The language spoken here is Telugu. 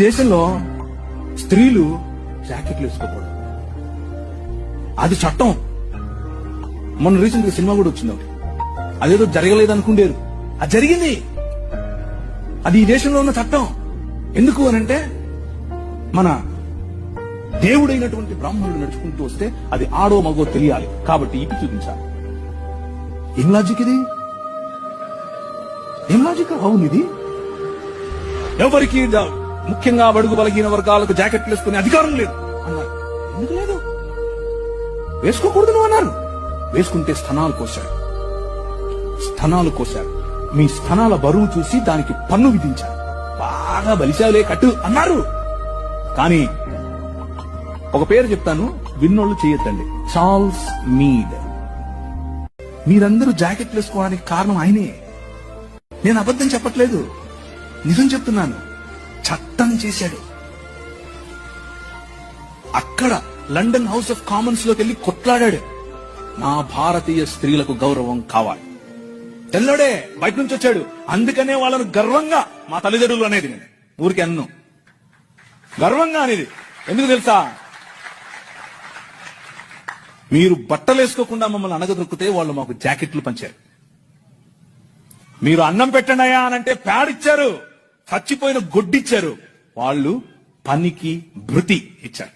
దేశంలో స్త్రీలు జాకెట్లు వేసుకోకూడదు, అది చట్టం. మొన్న రీసెంట్ గా సినిమా కూడా వచ్చింది ఒకటి, అదేదో జరగలేదు అనుకుండేరు, అది జరిగింది. అది ఈ దేశంలో ఉన్న చట్టం. ఎందుకు అనంటే మన దేవుడైనటువంటి బ్రాహ్మణుడు నడుచుకుంటూ వస్తే అది ఆడో మగో తెలియాలి కాబట్టి ఇప్పి చూపించాలి. ఏం లాజిక్ ఇది? ఏం లాజిక్? అవును, ఇది ఎవరికి ముఖ్యంగా బడుగు బలహీన వర్గాలకు జాకెట్లు వేసుకునే అధికారం లేదు అన్నారు. ఎందుకు లేదు? వేసుకోకూడదు నువ్వు అన్నారు. వేసుకుంటే స్తనాలు కోశారు. మీ స్తనాల బరువు చూసి దానికి పన్ను విధించారు. బాగా బలిశాలే కట్టు అన్నారు. కానీ ఒక పేరు చెప్తాను, విన్నోళ్లు చేయొద్దండి. Charles Mead. మీరందరూ జాకెట్లు వేసుకోవడానికి కారణం ఆయనే. నేను అబద్ధం చెప్పట్లేదు, నిజం చెప్తున్నాను. చట్టం చేశాడు. అక్కడ లండన్ హౌస్ ఆఫ్ కామన్స్ లోకి వెళ్లి కొట్లాడాడు. నా భారతీయ స్త్రీలకు గౌరవం కావాలి. తెల్లడే బయట నుంచి వచ్చాడు. అందుకనే వాళ్ళను గర్వంగా మా తల్లిదండ్రులు అనేది, నేను ఊరికి అన్ను గర్వంగా అనేది. ఎందుకు తెలుసా? మీరు బట్టలు వేసుకోకుండా మమ్మల్ని అనగదొక్కితే వాళ్ళు మాకు జాకెట్లు పంచారు. మీరు అన్నం పెట్టండియా అనంటే ప్యాడ్ ఇచ్చారు, చచ్చిపోయిన గొడ్డిచ్చారు. వాళ్ళు పనికి భృతి ఇచ్చారు.